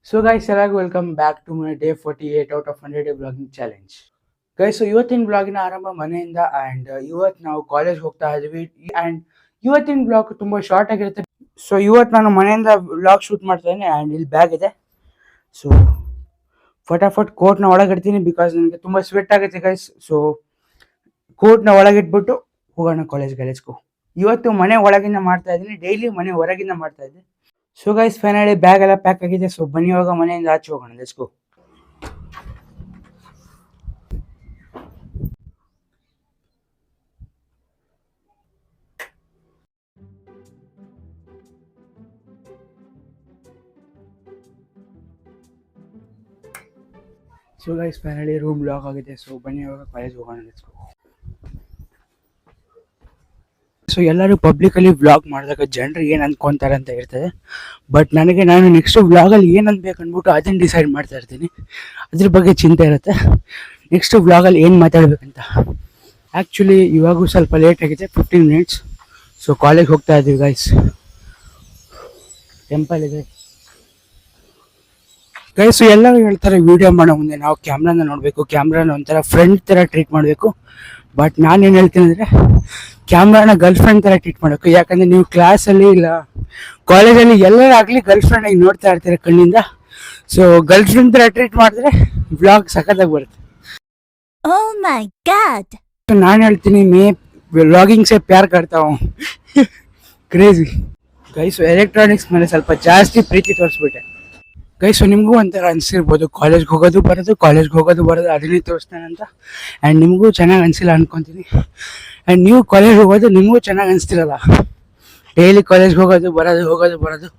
So guys, welcome back to my day 48 out of 100 day vlogging challenge. Guys, so ಇವತ್ತಿನ ವ್ಲಾಗಿನ ಆರಂಭ ಮನೆಯಿಂದ and ಇವತ್ತು ನಾವು ಕಾಲೇಜ್ ಹೋಗ್ತಾ ಇದ್ವಿ ಆ್ಯಂಡ್ ಇವತ್ತಿನ ವ್ಲಾಗ್ ತುಂಬ ಶಾರ್ಟ್ ಆಗಿರುತ್ತೆ. ಸೊ ಇವತ್ತು ನಾನು ಮನೆಯಿಂದ ವ್ಲಾಗ್ ಶೂಟ್ ಮಾಡ್ತಾ ಇದ್ದೀನಿ ಆ್ಯಂಡ್ ಇಲ್ಲಿ ಬ್ಯಾಗ್ ಇದೆ. ಸೊ ಫಟಾಫಟ್ ಕೋಟ್ನ ಒಳಗಿಡ್ತೀನಿ ಬಿಕಾಸ್ ನನಗೆ ತುಂಬ ಸ್ವೆಟ್ ಆಗುತ್ತೆ ಗೈಸ್. ಸೊ ಕೋಟ್ನ ಒಳಗಿಟ್ಬಿಟ್ಟು ಹೋಗೋಣ ಕಾಲೇಜ್ಗೂ. ಇವತ್ತು ಮನೆ ಒಳಗಿಂದ ಮಾಡ್ತಾ ಇದ್ದೀನಿ, ಡೈಲಿ ಮನೆ ಹೊರಗಿಂದ ಮಾಡ್ತಾ ಇದ್ದೆ. ಸೊ ಗೈಸ್ ಫೈನಲಿ ಬ್ಯಾಗ್ ಎಲ್ಲ ಪ್ಯಾಕ್ ಆಗಿದೆ. ಸೊ ಬನ್ನಿ ಇವಾಗ ಮನೆಯಿಂದ ಆಚೆ ಹೋಗೋಣ, let's go. So guys finally room lock ಆಗಿದೆ. ಸೊ ಬನ್ನಿ ಇವಾಗ ಕಾಲೇಜ್ ಹೋಗೋಣ, ಲೆಟ್ಸ್ ಗೋ. ಸೊ ಎಲ್ಲರೂ ಪಬ್ಲಿಕಲ್ಲಿ ವ್ಲಾಗ್ ಮಾಡಿದಾಗ ಜನರು ಏನು ಅಂದ್ಕೊತಾರೆ ಅಂತ ಇರ್ತದೆ. ಬಟ್ ನಾನು ನೆಕ್ಸ್ಟ್ ವ್ಲಾಗಲ್ಲಿ ಏನು ಅನ್ಬೇಕು ಅಂದ್ಬಿಟ್ಟು ಅದನ್ನು ಡಿಸೈಡ್ ಮಾಡ್ತಾ ಇರ್ತೀನಿ. ಅದ್ರ ಬಗ್ಗೆ ಚಿಂತೆ ಇರುತ್ತೆ ನೆಕ್ಸ್ಟ್ ವ್ಲಾಗಲ್ಲಿ ಏನು ಮಾತಾಡಬೇಕಂತ. ಆ್ಯಕ್ಚುಲಿ ಇವಾಗೂ ಸ್ವಲ್ಪ ಲೇಟ್ ಆಗಿದೆ, 15 ಮಿನಿಟ್ಸ್. ಸೊ ಕಾಲೇಜ್ ಹೋಗ್ತಾ ಇದ್ದೀವಿ ಗೈಸ್. ಟೆಂಪಲ್ ಇದೆ ಗೈಸ್. ಎಲ್ಲರೂ ಹೇಳ್ತಾರೆ ವೀಡಿಯೋ ಮಾಡೋ ಮುಂದೆ ನಾವು ಕ್ಯಾಮ್ರಾನ ನೋಡಬೇಕು, ಕ್ಯಾಮ್ರಾನ ಒಂಥರ ಫ್ರೆಂಡ್ ಥರ ಟ್ರೀಟ್ ಮಾಡಬೇಕು. ಬಟ್ ನಾನೇನು ಹೇಳ್ತೀನಿ ಅಂದರೆ ಕ್ಯಾಮ್ರಾನ ಗರ್ಲ್ ಫ್ರೆಂಡ್ ಥರ ಟ್ರೀಟ್ ಮಾಡಬೇಕು. ಯಾಕಂದರೆ ನೀವು ಕ್ಲಾಸಲ್ಲಿ ಇಲ್ಲ ಕಾಲೇಜಲ್ಲಿ ಎಲ್ಲರಾಗಲಿ ಗರ್ಲ್ ಫ್ರೆಂಡಾಗಿ ನೋಡ್ತಾ ಇರ್ತೀರ ಕಣ್ಣಿಂದ. ಸೊ ಗರ್ಲ್ ಫ್ರೆಂಡ್ ಥರ ಟ್ರೀಟ್ ಮಾಡಿದ್ರೆ ವ್ಲಾಗ್ ಸಖತ್ತಾಗಿ ಬರುತ್ತೆ. ನಾನು ಹೇಳ್ತೀನಿ ವ್ಲಾಗಿಂಗ್ ಸೇ ಪ್ಯಾರ್ ಕರ್ತಾವ ಕ್ರೇಜಿ ಗೈಸ್. ಎಲೆಕ್ಟ್ರಾನಿಕ್ಸ್ ಮೇಲೆ ಸ್ವಲ್ಪ ಜಾಸ್ತಿ ಪ್ರೀತಿ ತೋರಿಸ್ಬಿಟ್ಟೆ ಗೈಸ್. ಸೊ ನಿಮಗೂ ಒಂಥರ ಅನಿಸಿರ್ಬೋದು ಕಾಲೇಜ್ಗೆ ಹೋಗೋದು ಬರೋದು ಅದನ್ನೇ ತೋರಿಸ್ತಾನೆ ಅಂತ. ಆ್ಯಂಡ್ ನಿಮಗೂ ಚೆನ್ನಾಗಿ ಅನಿಸಿಲ್ಲ ಅಂದ್ಕೊತೀನಿ. ಆ್ಯಂಡ್ ನೀವು ಕಾಲೇಜ್ ಹೋಗೋದು ನಿಮಗೂ ಚೆನ್ನಾಗಿ ಅನಿಸ್ತಿರಲ್ಲ. ಡೈಲಿ ಕಾಲೇಜ್ಗೆ ಹೋಗೋದು ಬರೋದು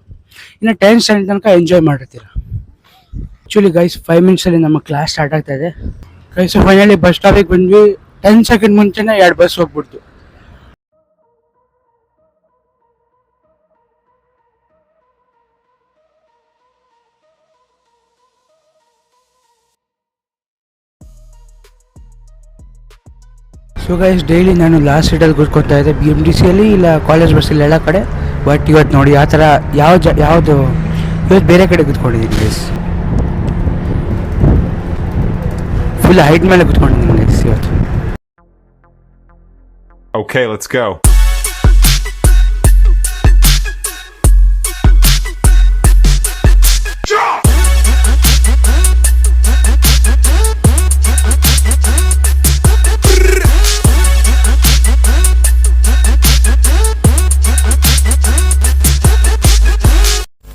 ಇನ್ನು 10th ಸ್ಟ್ಯಾಂಡರ್ಡ್ ತನಕ ಎಂಜಾಯ್ ಮಾಡಿರ್ತೀರ. ಆ್ಯಕ್ಚುಲಿ ಗೈಸ್ 5 ಮಿನಿಟ್ಸಲ್ಲಿ ನಮ್ಮ ಕ್ಲಾಸ್ ಸ್ಟಾರ್ಟ್ ಆಗ್ತಾ ಇದೆ ಗೈಸ್. ಫೈನಲಿ ಬಸ್ ಸ್ಟಾಪಿಗೆ ಬಂದ್ವಿ. 10 ಸೆಕೆಂಡ್ ಮುಂಚೆನೇ 2 ಬಸ್ ಹೋಗ್ಬಿಡ್ತು. ಸೊ ಗೈಸ್ ಡೈಲಿ ನಾನು ಲಾಸ್ಟ್ ಸೀಟಲ್ಲಿ ಕೂತ್ಕೊತಾ ಇದ್ದೆ, BMTCಯಲ್ಲಿ ಇಲ್ಲ ಕಾಲೇಜ್ ಬಸ್ಸಲ್ಲಿ ಎಲ್ಲ ಕಡೆ. ಬಟ್ ಇವತ್ತು ನೋಡಿ ಆ ಥರ ಯಾವುದು ಇವತ್ತು ಬೇರೆ ಕಡೆ ಕೂತ್ಕೊಂಡಿದ್ದೀನಿ ಗೈಸ್. ಫುಲ್ ಹೈಟ್ ಮೇಲೆ ಕೂತ್ಕೊಂಡಿದ್ದೀನಿ ಗೈಸ್ ಇವತ್ತು. Okay, let's go.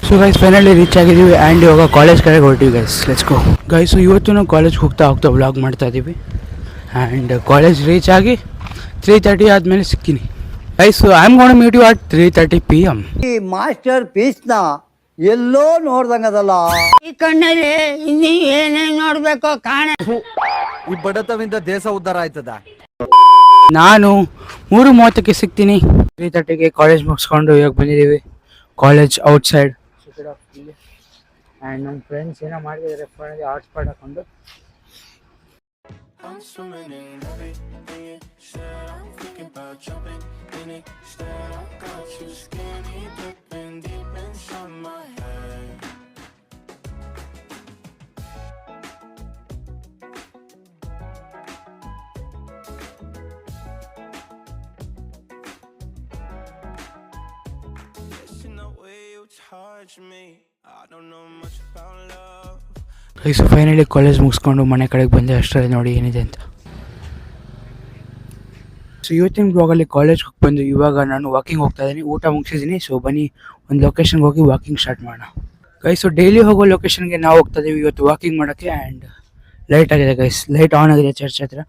So guys finally reach ಆಗಿದ್ದೀವಿ ಆ್ಯಂಡ್ ಇವಾಗ ಕಾಲೇಜ್ ಕಡೆಗೆ ಹೊರಟಿವಿ ಗೈಸ್, ಲೆಟ್ಸ್ ಗೋ. ಗೈಸ್ ಇವತ್ತು ನಾವು ಕಾಲೇಜ್ಗೆ ಹೋಗ್ತಾ ವ್ಲಾಗ್ ಮಾಡ್ತಾ ಇದ್ದೀವಿ. ಆ್ಯಂಡ್ ಕಾಲೇಜ್ ರೀಚ್ ಆಗಿ 3:30 ಆದಮೇಲೆ ಸಿಗ್ತೀನಿ guys. I am gonna meet you at 3:30 PM. ಈ ಮಾಸ್ಟರ್ ಪೀಸ್ನ ಎಲ್ಲೋ ನೋಡ್ದಂಗದಲ್ಲ. ಈ ಕಣ್ಣಲ್ಲಿ ಇನ್ನೂ ಏನೇನ್ ನೋಡ್ಬೇಕೋ ಕಾಣ. ಈ ಬಡತವಿಂದ ದೇಶ ಉದ್ಧಾರ ಆಯ್ತದ. ನಾನು 3:30ಕ್ಕೆ ಸಿಗ್ತೀನಿ. 3:30ಗೆ ಕಾಲೇಜ್ ಮುಗಿಸ್ಕೊಂಡು ಇವಾಗ ಬಂದಿದ್ದೀವಿ ಕಾಲೇಜ್ ಔಟ್ಸೈಡ್. ಆ್ಯಂಡ್ ನಮ್ಮ ಫ್ರೆಂಡ್ಸ್ ಏನೋ ಮಾಡಿದ್ದಾರೆ ಫೋನಲ್ಲಿ ಹಾಟ್ಸ್ಪಾಟ್ ಹಾಕೊಂಡು. ಗೈಸ್ ಫೈನಲಿ ಕಾಲೇಜ್ ಮುಗಿಸ್ಕೊಂಡು ಮನೆ ಕಡೆಗೆ ಬಂದೆ. ಅಷ್ಟರಲ್ಲಿ ನೋಡಿ ಏನಿದೆ ಅಂತ. ಸೊ ಇವತ್ತಿನ ಬ್ಲಾಗಲ್ಲಿ ಕಾಲೇಜ್ಗೆ ಹೋಗಿ ಬಂದು ಇವಾಗ ನಾನು ವಾಕಿಂಗ್ ಹೋಗ್ತಾ ಇದ್ದೀನಿ, ಊಟ ಮುಗಿಸಿದ್ದೀನಿ. ಸೊ ಬನ್ನಿ ಒಂದು ಲೊಕೇಶನ್ಗೆ ಹೋಗಿ ವಾಕಿಂಗ್ ಸ್ಟಾರ್ಟ್ ಮಾಡೋಣ ಗೈಸ್. ಸೊ ಡೈಲಿ ಹೋಗೋ ಲೊಕೇಶನ್ಗೆ ನಾವು ಹೋಗ್ತಾ ಇದ್ದೀವಿ ಇವತ್ತು ವಾಕಿಂಗ್ ಮಾಡೋಕ್ಕೆ. ಆ್ಯಂಡ್ ಲೈಟ್ ಆಗಿದೆ ಗೈಸ್, ಲೈಟ್ ಆನ್ ಆಗಿದೆ ಚರ್ಚ್ ಹತ್ರ.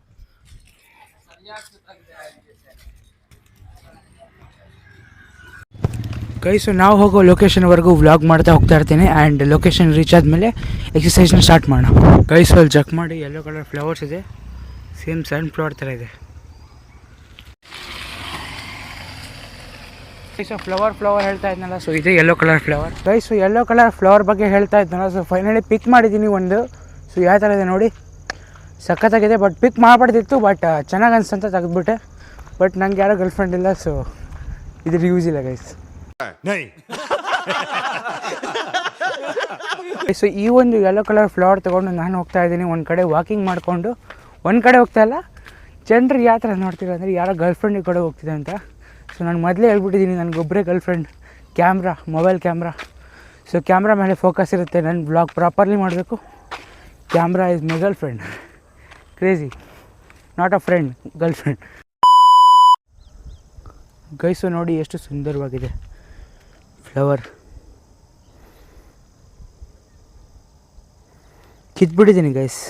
ಗೈಸ್ ನಾವು ಹೋಗೋ ಲೊಕೇಶನ್ವರೆಗೂ ವ್ಲಾಗ್ ಮಾಡ್ತಾ ಹೋಗ್ತಾ ಇರ್ತೀನಿ. ಆ್ಯಂಡ್ ಲೊಕೇಶನ್ ರೀಚ್ ಆದಮೇಲೆ ಎಕ್ಸಸೈಸ್ನ ಸ್ಟಾರ್ಟ್ ಮಾಡೋಣ ಗೈಸ್. ಅಲ್ಲಿ ಚೆಕ್ ಮಾಡಿ ಯೆಲ್ಲೋ ಕಲರ್ ಫ್ಲವರ್ಸ್ ಇದೆ, ಸೇಮ್ ಸನ್ಫ್ಲವರ್ ಥರ ಇದೆ ಗೈಸ್. ಫ್ಲವರ್ ಹೇಳ್ತಾ ಇದ್ನಲ್ಲ, ಸೊ ಇದೆ yellow colour flower guys. So yellow colour flower ಬಗ್ಗೆ ಹೇಳ್ತಾ ಇದ್ನಲ್ಲ, ಸೊ ಫೈನಲಿ ಪಿಕ್ ಮಾಡಿದ್ದೀನಿ ಒಂದು. ಸೊ ಯಾವ ಥರ ಇದೆ ನೋಡಿ, ಸಖತ್ತಾಗಿದೆ. ಬಟ್ ಪಿಕ್ ಮಾಡಬಾರ್ದಿತ್ತು, ಬಟ್ ಚೆನ್ನಾಗಿ ಅನ್ಸಂತ ತೆಗೆದ್ಬಿಟ್ಟೆ. ಬಟ್ ನಂಗೆ ಯಾರೋ ಗರ್ಲ್ ಫ್ರೆಂಡ್ ಇಲ್ಲ, ಸೊ ಇದ್ರ ಯೂಸ್ ಇಲ್ಲ ಗೈಸ್. ಸೊ ಈ ಒಂದು ಯೆಲ್ಲೋ ಕಲರ್ ಫ್ಲವರ್ ತೊಗೊಂಡು ನಾನು ಹೋಗ್ತಾ ಇದ್ದೀನಿ ಒಂದು ಕಡೆ ವಾಕಿಂಗ್ ಮಾಡಿಕೊಂಡು. ಒಂದು ಕಡೆ ಹೋಗ್ತಾ ಇಲ್ಲ, ಜನರು ಯಾವ ಥರ ನೋಡ್ತೀರ ಅಂದರೆ ಯಾರೋ ಗರ್ಲ್ಫ್ರೆಂಡಿಗೆ ಕಡೆ ಹೋಗ್ತಿದೆ ಅಂತ. ಸೊ ನಾನು ಮೊದಲೇ ಹೇಳ್ಬಿಟ್ಟಿದ್ದೀನಿ, ನನಗೊಬ್ಬರೇ girlfriend, camera, mobile camera. So camera ಮೇಲೆ ಫೋಕಸ್ ಇರುತ್ತೆ, ನನ್ನ ಬ್ಲಾಗ್ ಪ್ರಾಪರ್ಲಿ ಮಾಡಬೇಕು. Camera is my girlfriend. Crazy, not a friend, girlfriend. Guys ನೋಡಿ ಎಷ್ಟು ಸುಂದರವಾಗಿದೆ ಫ್ಲವರ್. ಕಿತ್ಬಿಟ್ಟಿದ್ದೀನಿ guys.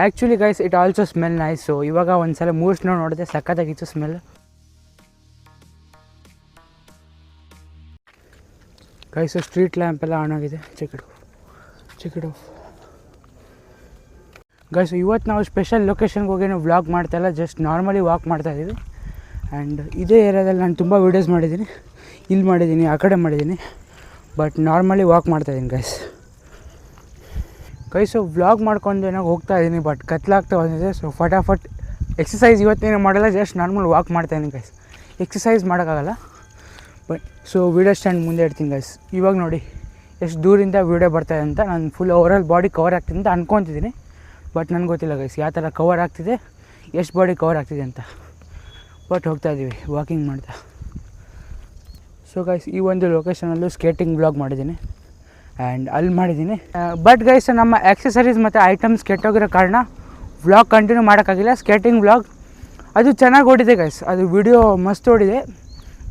Actually guys it also smell nice. So ಇವಾಗ ಒಂದು ಸಲ ಮೂರು ಸ್ನೋ ನೋಡಿದೆ, ಸಖತ್ತಾಗಿತ್ತು ಸ್ಮೆಲ್. ಗೈಸು ಸ್ಟ್ರೀಟ್ ಲ್ಯಾಂಪ್ ಎಲ್ಲ ಆನ್ ಆಗಿದೆ, ಚೆಕ್ ಇಟ್ ಆಫ್. ಗೈಸು ಇವತ್ತು ನಾವು ಸ್ಪೆಷಲ್ ಲೊಕೇಶನ್ಗೆ ಹೋಗಿ ವ್ಲಾಗ್ ಮಾಡ್ತಾಯಿಲ್ಲ, ಜಸ್ಟ್ ನಾರ್ಮಲಿ ವಾಕ್ ಮಾಡ್ತಾಯಿದ್ದೀವಿ. ಆ್ಯಂಡ್ ಇದೇ ಏರಿಯಾದಲ್ಲಿ ನಾನು ತುಂಬ ವೀಡಿಯೋಸ್ ಮಾಡಿದ್ದೀನಿ, ಇಲ್ಲಿ ಮಾಡಿದ್ದೀನಿ, ಆ ಕಡೆ ಮಾಡಿದ್ದೀನಿ, ಬಟ್ ನಾರ್ಮಲಿ ವಾಕ್ ಮಾಡ್ತಾಯಿದ್ದೀನಿ ಗೈಸು ವ್ಲಾಗ್ ಮಾಡ್ಕೊಂಡು ಏನೋ ಹೋಗ್ತಾ ಇದ್ದೀನಿ, ಬಟ್ ಕತ್ಲಾಗ್ತಾ ಬಂದಿದೆ. ಸೊ ಫಟಾಫಟ್ ಎಕ್ಸಸೈಸ್ ಇವತ್ತೇನೋ ಮಾಡಲ್ಲ, ಜಸ್ಟ್ ನಾರ್ಮಲ್ ವಾಕ್ ಮಾಡ್ತಾಯಿದ್ದೀನಿ ಗೈಸ್. ಎಕ್ಸಸೈಸ್ ಮಾಡೋಕ್ಕಾಗಲ್ಲ, ಬಟ್ ಸೊ ವೀಡಿಯೋ ಸ್ಟ್ಯಾಂಡ್ ಮುಂದೆ ಇಡ್ತೀನಿ ಗೈಸ್. ಇವಾಗ ನೋಡಿ ಎಷ್ಟು ದೂರಿಂದ ವೀಡಿಯೋ ಬರ್ತಾಯಿದೆ ಅಂತ. ನಾನು ಫುಲ್ ಓವರಾಲ್ ಬಾಡಿ ಕವರ್ ಆಗ್ತಿದೆ ಅಂತ ಅಂದ್ಕೊತಿದ್ದೀನಿ, ಬಟ್ ನನಗೆ ಗೊತ್ತಿಲ್ಲ ಗೈಸ್ ಯಾವ ಥರ ಕವರ್ ಆಗ್ತಿದೆ, ಎಷ್ಟು ಬಾಡಿ ಕವರ್ ಆಗ್ತಿದೆ ಅಂತ. ಬಟ್ ಹೋಗ್ತಾಯಿದ್ದೀವಿ ವಾಕಿಂಗ್ ಮಾಡ್ತಾ. ಸೊ ಗೈಸ್ ಈ ಒಂದು ಲೊಕೇಶನಲ್ಲೂ ಸ್ಕೇಟಿಂಗ್ ವ್ಲಾಗ್ ಮಾಡಿದ್ದೀನಿ ಆ್ಯಂಡ್ ಅಲ್ಲಿ ಮಾಡಿದ್ದೀನಿ. ಬಟ್ ಗೈಸ್ ನಮ್ಮ ಆಕ್ಸೆಸರೀಸ್ ಮತ್ತು ಐಟಮ್ಸ್ ಕೆಟ್ಟೋಗಿರೋ ಕಾರಣ ವ್ಲಾಗ್ ಕಂಟಿನ್ಯೂ ಮಾಡೋಕ್ಕಾಗಿಲ್ಲ. ಸ್ಕೇಟಿಂಗ್ ವ್ಲಾಗ್ ಅದು ಚೆನ್ನಾಗಿ ಓಡಿದೆ ಗೈಸ್, ಅದು ವಿಡಿಯೋ ಮಸ್ತ್ ಓಡಿದೆ.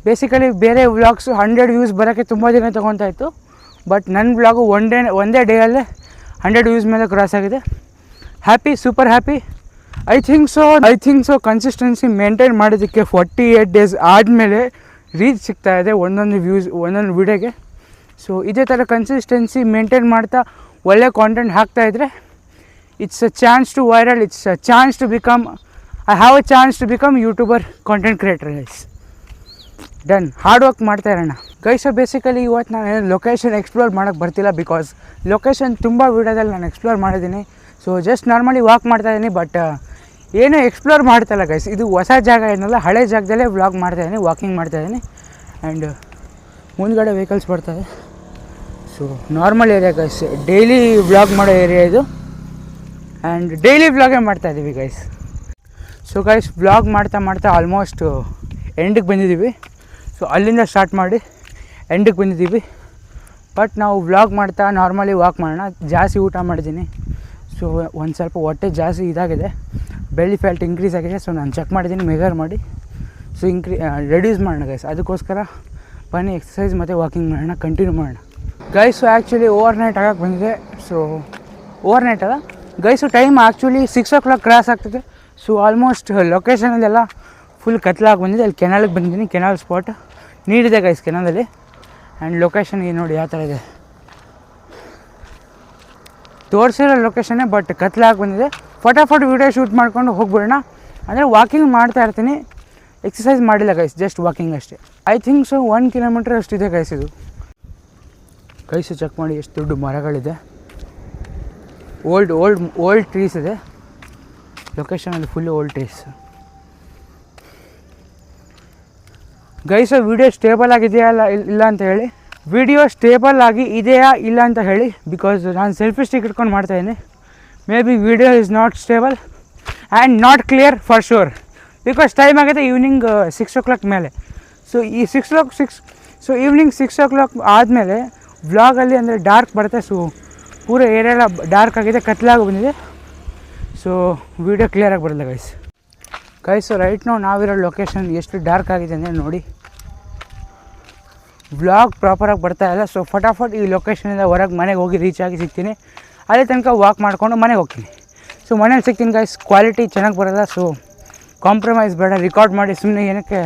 ಬೇಸಿಕಲಿ ಬೇರೆ ವ್ಲಾಗ್ಸು 100 ವ್ಯೂಸ್ ಬರೋಕ್ಕೆ ತುಂಬ ದಿನ ತೊಗೊತಾ ಇತ್ತು, ಬಟ್ ನನ್ನ ವ್ಲಾಗು ಒಂದೇ ಡೇಯಲ್ಲೇ 100 ವ್ಯೂಸ್ ಮೇಲೆ ಕ್ರಾಸ್ ಆಗಿದೆ. Happy, super happy. I think so consistency maintain ಮಾಡೋದಕ್ಕೆ 48 ಡೇಸ್ ಆದಮೇಲೆ ರೀಚ್ ಸಿಗ್ತಾಯಿದೆ ಒಂದೊಂದು ವೀಡಿಯೋಗೆ. ಸೊ ಇದೇ ಥರ ಕನ್ಸಿಸ್ಟೆನ್ಸಿ ಮೇಂಟೈನ್ ಮಾಡ್ತಾ ಒಳ್ಳೆ ಕಾಂಟೆಂಟ್ ಹಾಕ್ತಾಯಿದ್ರೆ it's a chance to viral, it's a chance to become, I have a chance to become YouTuber, content creator guys. Done, hard work ಮಾಡ್ತಾ ಇರೋಣ ಗೈಸ್. ಬೇಸಿಕಲಿ ಇವತ್ತು ನಾನು ಲೊಕೇಶನ್ ಎಕ್ಸ್ಪ್ಲೋರ್ ಮಾಡೋಕ್ಕೆ ಬರ್ತಿಲ್ಲ, ಬಿಕಾಸ್ ಲೊಕೇಶನ್ ತುಂಬ ವೀಡಿಯೋದಲ್ಲಿ ನಾನು ಎಕ್ಸ್ಪ್ಲೋರ್ ಮಾಡಿದ್ದೀನಿ. ಸೊ ಜಸ್ಟ್ ನಾರ್ಮಲಿ ವಾಕ್ ಮಾಡ್ತಾಯಿದ್ದೀನಿ, ಬಟ್ ಏನೂ ಎಕ್ಸ್ಪ್ಲೋರ್ ಮಾಡ್ತಾಯಿಲ್ಲ ಗೈಸ್. ಇದು ಹೊಸ ಜಾಗ ಏನಲ್ಲ, ಹಳೆ ಜಾಗದಲ್ಲೇ ವ್ಲಾಗ್ ಮಾಡ್ತಾಯಿದ್ದೀನಿ, ವಾಕಿಂಗ್ ಮಾಡ್ತಾಯಿದ್ದೀನಿ. ಆ್ಯಂಡ್ ಮುಂದ್ಗಡೆ ವೆಹಿಕಲ್ಸ್ ಬರ್ತಾವೆ. So normal area guys, daily vlog ಮಾಡೋ ಏರಿಯಾ ಇದು. ಆ್ಯಂಡ್ ಡೈಲಿ ವ್ಲಾಗೇ ಮಾಡ್ತಾಯಿದ್ದೀವಿ ಗೈಸ್. ಸೊ ಗೈಸ್ ವ್ಲಾಗ್ ಮಾಡ್ತಾ ಆಲ್ಮೋಸ್ಟ್ ಎಂಡಿಗೆ ಬಂದಿದ್ದೀವಿ. ಸೊ ಅಲ್ಲಿಂದ ಸ್ಟಾರ್ಟ್ ಮಾಡಿ ಎಂಡಿಗೆ ಬಂದಿದ್ದೀವಿ. ಬಟ್ ನಾವು ವ್ಲಾಗ್ ಮಾಡ್ತಾ ನಾರ್ಮಲಿ ವಾಕ್ ಮಾಡೋಣ. ಜಾಸ್ತಿ ಊಟ ಮಾಡಿದ್ದೀನಿ, ಸೊ ಒಂದು ಸ್ವಲ್ಪ ಹೊಟ್ಟೆ ಜಾಸ್ತಿ ಇದಾಗಿದೆ, ಬೆಲ್ಲಿ ಫ್ಯಾಲ್ಟ್ ಇನ್ಕ್ರೀಸ್ ಆಗಿದೆ. ಸೊ ನಾನು ಚೆಕ್ ಮಾಡಿದ್ದೀನಿ ಮೆಜರ್ ಮಾಡಿ. ಸೊ ರೆಡ್ಯೂಸ್ ಮಾಡೋಣ ಗೈಸ್. ಅದಕ್ಕೋಸ್ಕರ ಬನ್ನಿ ಎಕ್ಸಸೈಸ್ ಮತ್ತು ವಾಕಿಂಗ್ ಮಾಡೋಣ, ಕಂಟಿನ್ಯೂ ಮಾಡೋಣ ಗೈಸು. ಆ್ಯಕ್ಚುಲಿ ಓವರ್ ನೈಟ್ ಆಗೋಕ್ಕೆ ಬಂದಿದೆ. ಸೊ ಓವರ್ ನೈಟ್ ಅಲ್ಲ guys, time actually 6 o'clock cross ಆಗ್ತಿದೆ. ಸೊ ಆಲ್ಮೋಸ್ಟ್ ಲೊಕೇಶನಲ್ಲೆಲ್ಲ ಫುಲ್ ಕತ್ಲಾಗಿ ಬಂದಿದೆ. ಅಲ್ಲಿ ಕೆನಾಲಿಗೆ ಬಂದಿದ್ದೀನಿ, ಕೆನಾಲ್ ಸ್ಪಾಟ್ ನೀರಿದೆ ಗೈಸ್ ಕೆನಾಲಲ್ಲಿ. ಆ್ಯಂಡ್ ಲೊಕೇಶನ್ ಏನು ನೋಡಿ ಯಾವ ಥರ ಇದೆ, ತೋರಿಸಿರೋ ಲೊಕೇಶನ್ನೇ, ಬಟ್ ಕತ್ಲಾಗಿ ಬಂದಿದೆ. ಫಟಾಫಟ್ ವೀಡಿಯೋ ಶೂಟ್ ಮಾಡ್ಕೊಂಡು ಹೋಗ್ಬಿಡೋಣ. ಅಂದರೆ ವಾಕಿಂಗ್ ಮಾಡ್ತಾ ಇರ್ತೀನಿ, ಎಕ್ಸಸೈಸ್ ಮಾಡಿಲ್ಲ ಗೈಸ್, ಜಸ್ಟ್ ವಾಕಿಂಗ್ ಅಷ್ಟೇ. ಐ ಥಿಂಕ್ ಸೊ 1 kilometer ಅಷ್ಟಿದೆ ಗೈಸ್ ಇದು. ಗೈಸು ಚೆಕ್ ಮಾಡಿ ಎಷ್ಟು ದೊಡ್ಡ ಮರಗಳಿದೆ, ಓಲ್ಡ್ ಟ್ರೀಸ್ ಇದೆ ಲೊಕೇಶನಲ್ಲಿ, full old trees guys. Video stable ಆಗಿದೆಯಾ ಇಲ್ಲ ಅಂತ ಹೇಳಿ, ವಿಡಿಯೋ ಸ್ಟೇಬಲ್ ಆಗಿ ಇದೆಯಾ ಇಲ್ಲ ಅಂತ ಹೇಳಿ, ಬಿಕಾಸ್ ನಾನು ಸೆಲ್ಫಿ ಸ್ಟಿಕ್ ಇಟ್ಕೊಂಡು ಮಾಡ್ತಾಯಿದ್ದೀನಿ. May be video is not stable and not clear for sure, because time ಆಗಿದೆ ಈವ್ನಿಂಗ್ 6 o'clock ಮೇಲೆ. ಸೊ ಈ ಈವ್ನಿಂಗ್ 6 o'clock ಆದಮೇಲೆ ವ್ಲಾಗಲ್ಲಿ ಅಂದರೆ ಡಾರ್ಕ್ ಬರುತ್ತೆ. ಸೊ ಪೂರ ಏರಿಯಾ ಎಲ್ಲ ಡಾರ್ಕ್ ಆಗಿದೆ, ಕತ್ಲಾಗಿ ಬಂದಿದೆ. ಸೊ ವೀಡಿಯೋ ಕ್ಲಿಯರಾಗಿ ಬರಲ್ಲ ಗೈಸ್. ರೈಟ್ ನಾವಿರೋ ಲೊಕೇಶನ್ ಎಷ್ಟು ಡಾರ್ಕ್ ಆಗಿದೆ ಅಂದರೆ ನೋಡಿ, ವ್ಲಾಗ್ ಪ್ರಾಪರಾಗಿ ಬರ್ತಾಯಿಲ್ಲ. ಸೊ ಫಟಾಫಟ್ ಈ ಲೊಕೇಶನಿಂದ ಹೊರಗೆ ಮನೆಗೆ ಹೋಗಿ ರೀಚ್ ಆಗಿ ಸಿಗ್ತೀನಿ. ಅಲ್ಲೇ ತನಕ ವಾಕ್ ಮಾಡಿಕೊಂಡು ಮನೆಗೆ ಹೋಗ್ತೀನಿ. ಸೊ ಮನೇಲಿ ಸಿಗ್ತೀನಿ ಗೈಸ್. ಕ್ವಾಲಿಟಿ ಚೆನ್ನಾಗಿ ಬರೋಲ್ಲ, ಸೊ ಕಾಂಪ್ರಮೈಸ್ ಬೇಡ, ರಿಕಾರ್ಡ್ ಮಾಡಿ ಸುಮ್ಮನೆ ಏನಕ್ಕೆ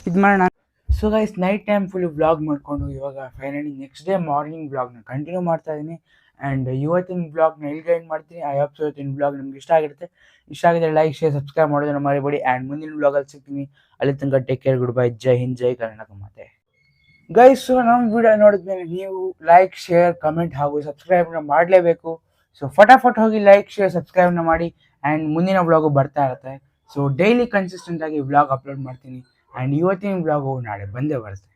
ಇದು ಮಾಡೋಣ. So guys night time full vlog ಮಾಡಿಕೊಂಡು ಇವಾಗ ಫೈನಲಿ ನೆಕ್ಸ್ಟ್ ಡೇ ಮಾರ್ನಿಂಗ್ ವ್ಲಾಗ್ನ ಕಂಟಿನ್ಯೂ ಮಾಡ್ತಾಯಿದ್ದೀನಿ. ಆ್ಯಂಡ್ ಇವತ್ತಿನ ವ್ಲಾಗ್ನ ಎಲ್ಲಿಗೆ ಎಂಡ್ ಮಾಡ್ತೀನಿ. ಐ ಹೋಪ್ ಸೊ ಇವತ್ತಿನ ವ್ಲಾಗ್ ನಿಮ್ಗೆ ಇಷ್ಟ ಆಗಿರುತ್ತೆ. ಇಷ್ಟ ಆಗಿದ್ರೆ ಲೈಕ್, ಶೇರ್, ಸಬ್ಸ್ಕ್ರೈಬ್ ಮಾಡೋದನ್ನು ಮರಿಬೇಡಿ. ಆ್ಯಂಡ್ ಮುಂದಿನ ವ್ಲಾಗಲ್ಲಿ ಸಿಗ್ತೀನಿ. ಅಲ್ಲಿ ತನಕ ಟೇಕ್ ಕೇರ್, ಗುಡ್ ಬೈ, ಜೈ ಹಿಂದ್, ಜೈ ಕರ್ನಾಟಕ ಮಾತೆ ಗೈಸ್. ಸೊ ನಮ್ಮ ವಿಡಿಯೋ ನೋಡಿದ್ಮೇಲೆ ನೀವು ಲೈಕ್, ಶೇರ್, ಕಮೆಂಟ್ ಹಾಗೂ ಸಬ್ಸ್ಕ್ರೈಬ್ನ ಮಾಡಲೇಬೇಕು. ಸೊ ಫಟಾಫಟ್ ಹೋಗಿ ಲೈಕ್, ಶೇರ್, ಸಬ್ಸ್ಕ್ರೈಬ್ನ ಮಾಡಿ. ಆ್ಯಂಡ್ ಮುಂದಿನ ವ್ಲಾಗು ಬರ್ತಾ ಇರುತ್ತೆ. ಸೊ ಡೈಲಿ ಕನ್ಸಿಸ್ಟೆಂಟಾಗಿ ವ್ಲಾಗ್ ಅಪ್ಲೋಡ್ ಮಾಡ್ತೀನಿ. ಆ್ಯಂಡ್ ಇವತ್ತಿನ ವ್ಲಾಗು ನಾಳೆ ಬಂದೇ ಬರುತ್ತೆ.